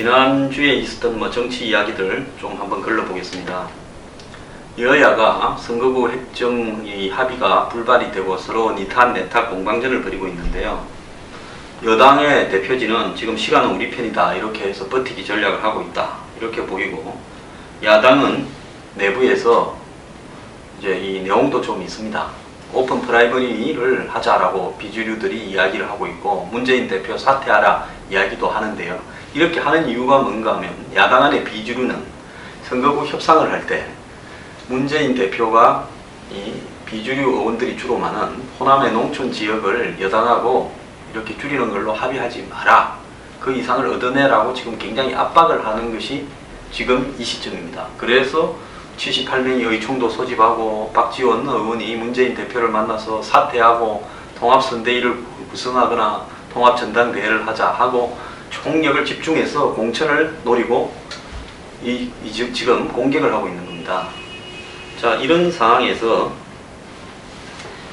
지난주에 있었던 정치 이야기들 좀 한번 걸러보겠습니다. 여야가 선거구 획정의 합의가 불발이 되고 서로 니탄 내탁 공방전을 벌이고 있는데요. 여당의 대표진은 지금 시간은 우리 편이다 이렇게 해서 버티기 전략을 하고 있다 이렇게 보이고, 야당은 내부에서 이제 이 내용도 좀 있습니다. 오픈 프라이머리를 하자라고 비주류들이 이야기를 하고 있고, 문재인 대표 사퇴하라 이야기도 하는데요. 이렇게 하는 이유가 뭔가 하면, 야당 안의 비주류는 선거구 협상을 할 때 문재인 대표가 이 비주류 의원들이 주로 많은 호남의 농촌 지역을 여당하고 이렇게 줄이는 걸로 합의하지 마라, 그 이상을 얻어내라고 지금 굉장히 압박을 하는 것이 지금 이 시점입니다. 그래서 78명이 의총도 소집하고 박지원 의원이 문재인 대표를 만나서 사퇴하고 통합선대위를 구성하거나 통합전당대회를 하자 하고 총력을 집중해서 공천을 노리고 지금 공격을 하고 있는 겁니다. 자, 이런 상황에서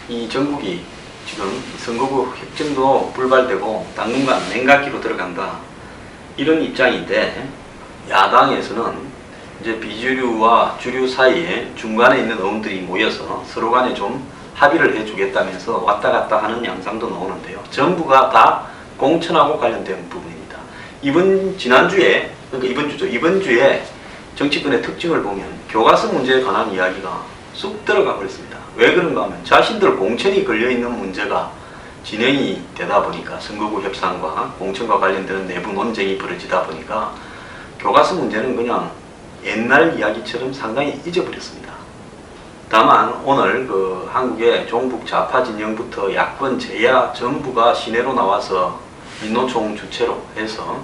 이 전국이 지금 선거구 획정도 불발되고 당분간 냉각기로 들어간다, 이런 입장인데, 야당에서는 이제 비주류와 주류 사이에 중간에 있는 의원들이 모여서 서로 간에 좀 합의를 해주겠다면서 왔다 갔다 하는 양상도 나오는데요. 전부가 다 공천하고 관련된 부분입니다. 이번 주에 정치권의 특징을 보면 교과서 문제에 관한 이야기가 쑥 들어가 버렸습니다. 왜 그런가 하면, 자신들 공천이 걸려있는 문제가 진행이 되다 보니까, 선거구 협상과 공천과 관련되는 내부 논쟁이 벌어지다 보니까 교과서 문제는 그냥 옛날 이야기처럼 상당히 잊어버렸습니다. 다만 오늘 한국의 종북 좌파 진영부터 야권 제야 전부가 시내로 나와서 민노총 주최로 해서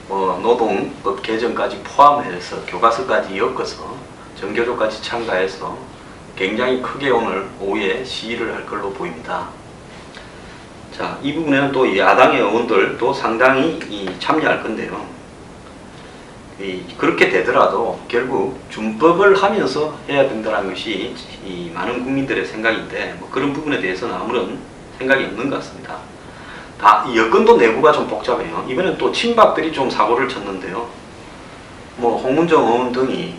노동법 개정까지 포함해서 교과서까지 엮어서 전교조까지 참가해서 굉장히 크게 오늘 오후에 시위를 할 걸로 보입니다. 자, 이 부분에는 또 야당의 의원들도 상당히 참여할 건데요. 그렇게 되더라도 결국 준법을 하면서 해야 된다는 것이 많은 국민들의 생각인데, 그런 부분에 대해서는 아무런 생각이 없는 것 같습니다. 여권도 내부가 좀 복잡해요. 이번엔 또 친박들이 좀 사고를 쳤는데요. 홍문정 의원 등이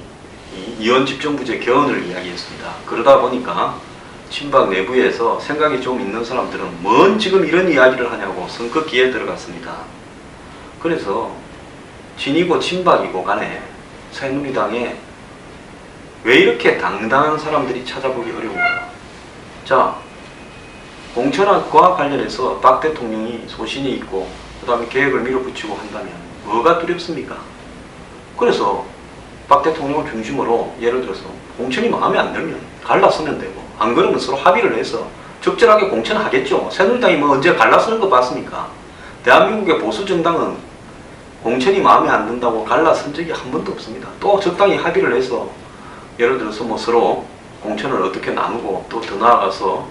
이원 집정부제 개헌을 이야기했습니다. 그러다 보니까 친박 내부에서 생각이 좀 있는 사람들은 뭔 지금 이런 이야기를 하냐고 선긋기에 들어갔습니다. 그래서 친이고 친박이고 간에 새누리당에 왜 이렇게 당당한 사람들이 찾아보기 어려운가. 자, 공천과 관련해서 박 대통령이 소신이 있고 그 다음에 계획을 밀어붙이고 한다면 뭐가 두렵습니까? 그래서 박 대통령을 중심으로 예를 들어서 공천이 마음에 안 들면 갈라서면 되고, 안 그러면 서로 합의를 해서 적절하게 공천하겠죠. 새누리당이 언제 갈라서는 거 봤습니까? 대한민국의 보수정당은 공천이 마음에 안 든다고 갈라선 적이 한 번도 없습니다. 또 적당히 합의를 해서 예를 들어서 서로 공천을 어떻게 나누고, 또 더 나아가서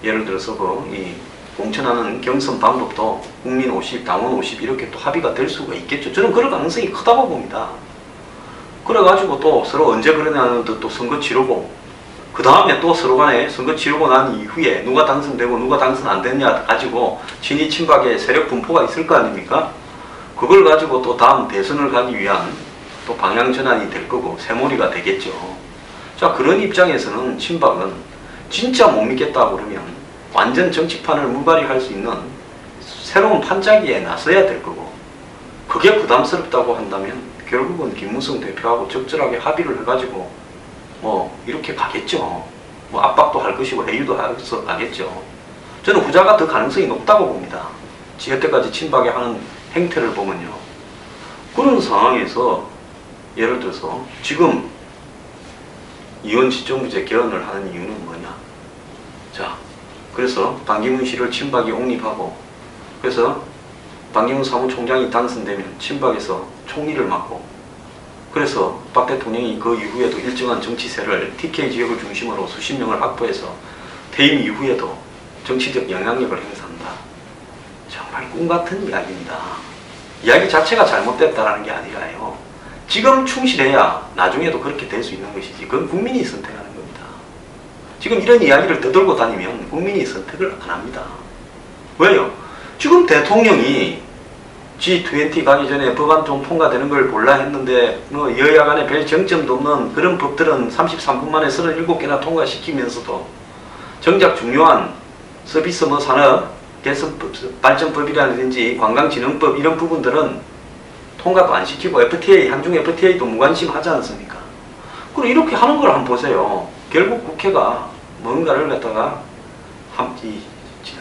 예를 들어서 이 공천하는 경선 방법도 국민 50, 당원 50 이렇게 또 합의가 될 수가 있겠죠. 저는 그럴 가능성이 크다고 봅니다. 그래가지고 또 서로 언제 그러냐는 또 선거 치르고, 그 다음에 또 서로 간에 선거 치르고 난 이후에 누가 당선되고 누가 당선 안 됐냐 가지고 친이 친박의 세력 분포가 있을 거 아닙니까? 그걸 가지고 또 다음 대선을 가기 위한 또 방향 전환이 될 거고 새몰이가 되겠죠. 자, 그런 입장에서는 친박은 진짜 못 믿겠다고 그러면 완전 정치판을 물갈이할 수 있는 새로운 판짜기에 나서야 될 거고, 그게 부담스럽다고 한다면 결국은 김무성 대표하고 적절하게 합의를 해가지고 이렇게 가겠죠. 압박도 할 것이고 회유도 해서 가겠죠. 저는 후자가 더 가능성이 높다고 봅니다. 여태까지 친박이 하는 행태를 보면요. 그런 상황에서 예를 들어서 지금 이원 집정부제 개헌을 하는 이유는 뭐냐. 자, 그래서 반기문 씨를 친박이 옹립하고, 그래서 반기문 사무총장이 당선되면 친박에서 총리를 맡고, 그래서 박 대통령이 그 이후에도 일정한 정치세를 TK 지역을 중심으로 수십 명을 확보해서 퇴임 이후에도 정치적 영향력을 행사한다. 정말 꿈같은 이야기입니다. 이야기 자체가 잘못됐다는 게 아니라요, 지금 충실해야 나중에도 그렇게 될 수 있는 것이지, 그건 국민이 선택하는 겁니다. 지금 이런 이야기를 떠들고 다니면 국민이 선택을 안 합니다. 왜요? 지금 대통령이 G20 가기 전에 법안 좀 통과되는 걸 볼라 했는데 뭐 여야 간에 별 정점도 없는 그런 법들은 33분 만에 37개나 통과시키면서도 정작 중요한 서비스 뭐 산업 개선 발전법이라든지 관광진흥법 이런 부분들은 통과도 안 시키고 FTA 한중 FTA도 무관심 하지 않습니까? 그리고 이렇게 하는 걸 한번 보세요. 결국 국회가 뭔가를 갖다가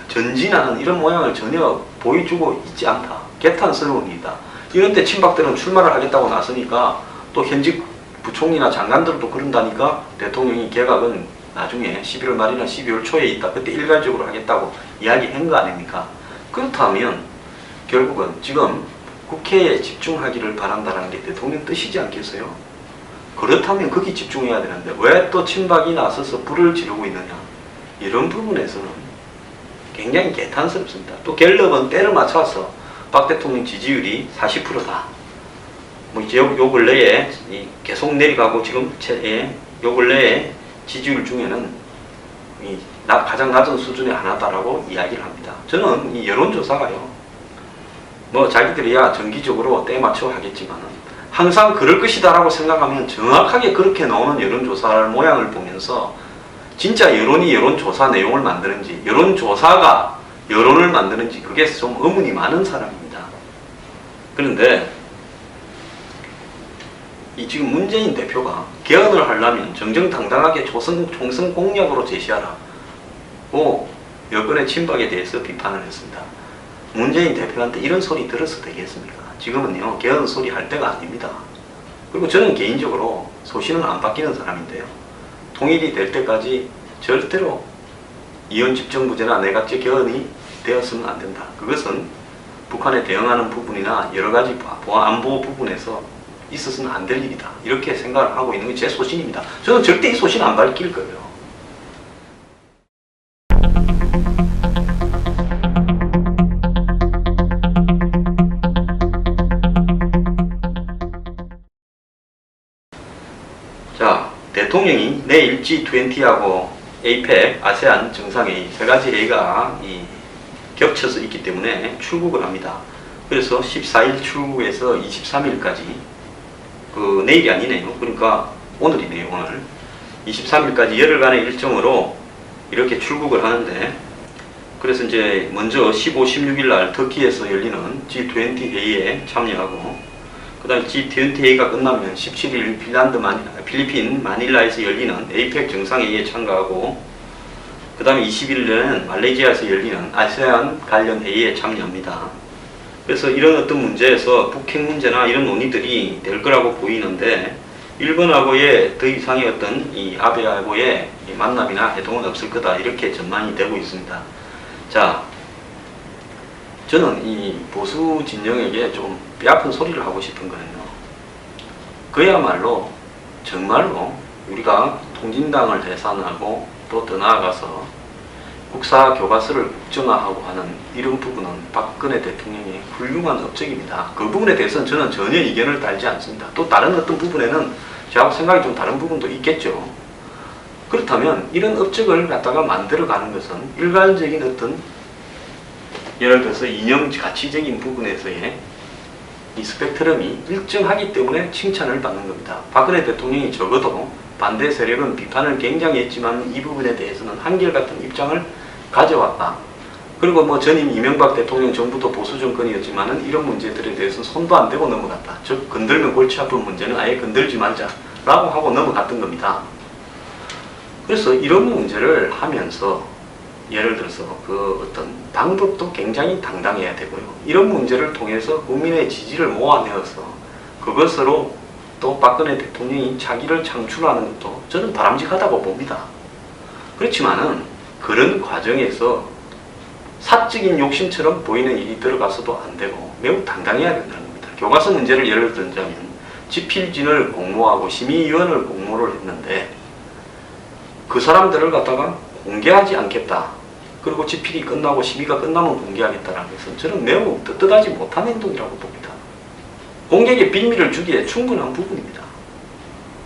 전진하는 이런 모양을 전혀 보여주고 있지 않다. 개탄스러운 일이다. 이런데 친박들은 출마를 하겠다고 나서니까 또 현직 부총리나 장관들도 그런다니까 대통령이 개각은 나중에 11월 말이나 12월 초에 있다. 그때 일괄적으로 하겠다고 이야기한 거 아닙니까? 그렇다면 결국은 지금 국회에 집중하기를 바란다는 게 대통령 뜻이지 않겠어요? 그렇다면 거기 집중해야 되는데 왜 또 친박이 나서서 불을 지르고 있느냐? 이런 부분에서는 굉장히 개탄스럽습니다. 또 갤럽은 때를 맞춰서 박 대통령 지지율이 40%다. 뭐 이제 요 근래에 계속 내려가고 지금 요 근래에 지지율 중에는 가장 낮은 수준의 하나다라고 이야기를 합니다. 저는 이 여론조사가요, 뭐 자기들이야 정기적으로 때 맞춰 하겠지만은 항상 그럴 것이다라고 생각하면 정확하게 그렇게 나오는 여론조사 모양을 보면서 진짜 여론이 여론조사 내용을 만드는지 여론조사가 여론을 만드는지 그게 좀 의문이 많은 사람입니다. 그런데 이 지금 문재인 대표가 개헌을 하려면 정정당당하게 총선 공약으로 제시하라 고 여권의 친박에 대해서 비판을 했습니다. 문재인 대표한테 이런 소리 들어서 되겠습니까? 지금은요 개헌 소리 할 때가 아닙니다. 그리고 저는 개인적으로 소신은 안 바뀌는 사람인데요, 통일이 될 때까지 절대로 이원 집정부제나 내각제 개헌이 되었으면 안 된다. 그것은 북한에 대응하는 부분이나 여러 가지 안보 부분에서 있어서는 안 될 일이다. 이렇게 생각을 하고 있는 게 제 소신입니다. 저는 절대 이 소신 안 밝힐 거예요. 자, 대통령이 내일 G20하고 APEC, 아세안 정상회의 세 가지 회의가 겹쳐서 있기 때문에 출국을 합니다. 그래서 14일 출국해서 23일까지 내일이 아니네요. 그러니까 오늘이네요. 오늘 23일까지 열흘간의 일정으로 이렇게 출국을 하는데, 그래서 이제 먼저 15, 16일 날 터키에서 열리는 G20 회의에 참여하고, 그 다음에 G20 회의가 끝나면 17일 필리핀 마닐라에서 열리는 APEC 정상회의에 참가하고, 그 다음에 21일에는 말레이시아에서 열리는 아세안 관련 회의에 참여합니다. 그래서 이런 어떤 문제에서 북핵 문제나 이런 논의들이 될 거라고 보이는데, 일본하고의 더 이상의 어떤 이 아베하고의 만남이나 회동은 없을 거다, 이렇게 전망이 되고 있습니다. 자, 저는 이 보수 진영에게 좀 뼈아픈 소리를 하고 싶은 거는요, 그야말로 정말로 우리가 통진당을 해산하고 또 더 나아가서 국사 교과서를 국정화하고 하는 이런 부분은 박근혜 대통령의 훌륭한 업적입니다. 그 부분에 대해서는 저는 전혀 이견을 달지 않습니다. 또 다른 어떤 부분에는 저하고 생각이 좀 다른 부분도 있겠죠. 그렇다면 이런 업적을 갖다가 만들어가는 것은 일괄적인 어떤, 예를 들어서 이념 가치적인 부분에서의 이 스펙트럼이 일정하기 때문에 칭찬을 받는 겁니다. 박근혜 대통령이 적어도 반대 세력은 비판을 굉장히 했지만 이 부분에 대해서는 한결같은 입장을 가져왔다. 그리고 뭐 전임 이명박 대통령 정부도 보수 정권이었지만은 이런 문제들에 대해서는 손도 안 대고 넘어갔다. 즉 건들면 골치 아픈 문제는 아예 건들지 말자라고 하고 넘어갔던 겁니다. 그래서 이런 문제를 하면서 예를 들어서 그 어떤 방법도 굉장히 당당해야 되고요. 이런 문제를 통해서 국민의 지지를 모아내어서 그것으로 또 박근혜 대통령이 자기를 창출하는 것도 저는 바람직하다고 봅니다. 그렇지만은 그런 과정에서 사적인 욕심처럼 보이는 일이 들어가서도 안 되고 매우 당당해야 된다는 겁니다. 교과서 문제를 예를 들자면 집필진을 공모하고 심의위원을 공모를 했는데 그 사람들을 갖다가 공개하지 않겠다. 그리고 집필이 끝나고 심의가 끝나면 공개하겠다는 것은 저는 매우 뜻하지 못한 행동이라고 봅니다. 공개의 빌미를 주기에 충분한 부분입니다.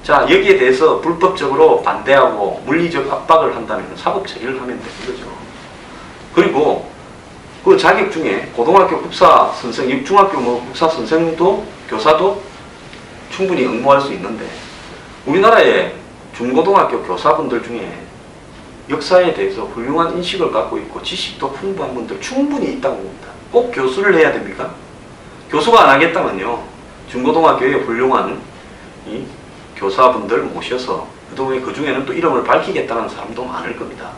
자, 여기에 대해서 불법적으로 반대하고 물리적 압박을 한다면 사법 처리를 하면 되는 거죠. 그리고 그 자격 중에 고등학교 국사 선생, 중학교 뭐 국사 선생도 교사도 충분히 응모할 수 있는데 우리나라의 중고등학교 교사분들 중에 역사에 대해서 훌륭한 인식을 갖고 있고 지식도 풍부한 분들 충분히 있다고 봅니다. 꼭 교수를 해야 됩니까? 교수가 안 하겠다면요. 중고등학교에 훌륭한 이 교사분들 모셔서 그 중에는 또 이름을 밝히겠다는 사람도 많을 겁니다.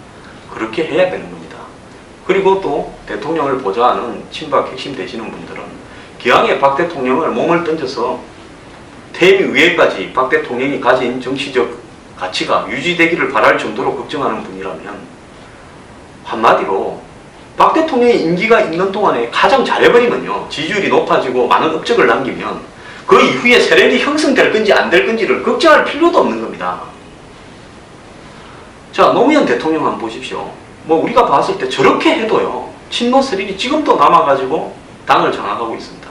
그렇게 해야 되는 겁니다. 그리고 또 대통령을 보좌하는 친박 핵심 되시는 분들은 기왕에 박 대통령을 몸을 던져서 퇴임 위에까지 박 대통령이 가진 정치적 가치가 유지되기를 바랄 정도로 걱정하는 분이라면 한마디로 박 대통령의 임기가 있는 동안에 가장 잘해버리면요. 지지율이 높아지고 많은 업적을 남기면 그 이후에 세력이 형성될 건지 안 될 건지를 걱정할 필요도 없는 겁니다. 자, 노무현 대통령 한번 보십시오. 뭐 우리가 봤을 때 저렇게 해도요. 친노 세력이 지금도 남아가지고 당을 장악하고 있습니다.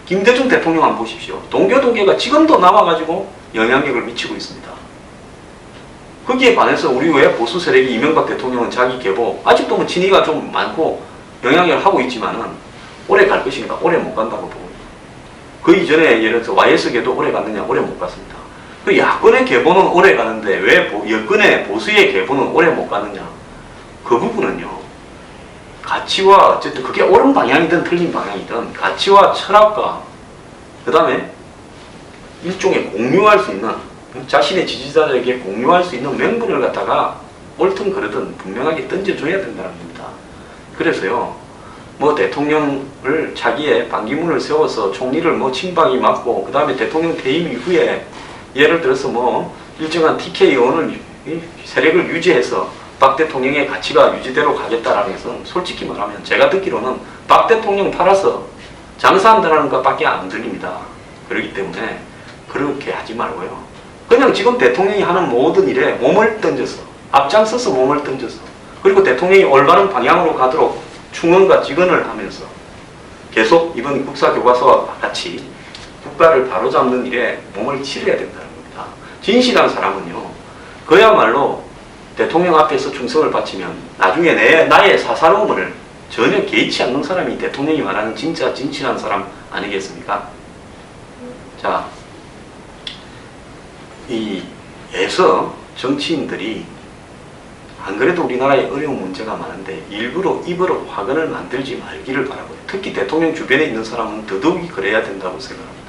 김대중 대통령 한번 보십시오. 동교동계가 지금도 남아가지고 영향력을 미치고 있습니다. 거기에 반해서 우리 왜 보수 세력이 이명박 대통령은 자기 계보 아직도 뭐 친이가 좀 많고 영향력을 하고 있지만은 오래 갈 것인가? 오래 못 간다고 보고 그 이전에 예를 들어서 YS계도 오래 갔느냐? 오래 못 갔습니다. 그 야권의 계보는 오래 가는데 왜 여권의 보수의 계보는 오래 못 가느냐? 그 부분은요. 가치와 어쨌든 그게 옳은 방향이든 틀린 방향이든 가치와 철학과 그 다음에 일종의 공유할 수 있는 자신의 지지자들에게 공유할 수 있는 명분을 갖다가 옳든 그르든 분명하게 던져줘야 된다는 겁니다. 그래서요. 뭐 대통령을 자기의 반기문을 세워서 총리를 뭐 친박이 맡고 그 다음에 대통령 퇴임 이후에 예를 들어서 뭐 일정한 TK 의원을 세력을 유지해서 박 대통령의 가치가 유지대로 가겠다라는 것은 솔직히 말하면 제가 듣기로는 박 대통령 팔아서 장사한다는 것밖에 안 들립니다. 그렇기 때문에 그렇게 하지 말고요. 그냥 지금 대통령이 하는 모든 일에 몸을 던져서 앞장서서 몸을 던져서 그리고 대통령이 올바른 방향으로 가도록 충언과 직언을 하면서 계속 이번 국사교과서와 같이 국가를 바로잡는 일에 몸을 치러야 된다는 겁니다. 진실한 사람은요. 그야말로 대통령 앞에서 충성을 바치면 나중에 나의 사사로움을 전혀 개의치 않는 사람이 대통령이 말하는 진짜 진실한 사람 아니겠습니까? 자, 에서 정치인들이 안 그래도 우리나라에 어려운 문제가 많은데 일부러 입으로 화근을 만들지 말기를 바라고요. 특히 대통령 주변에 있는 사람은 더더욱이 그래야 된다고 생각합니다.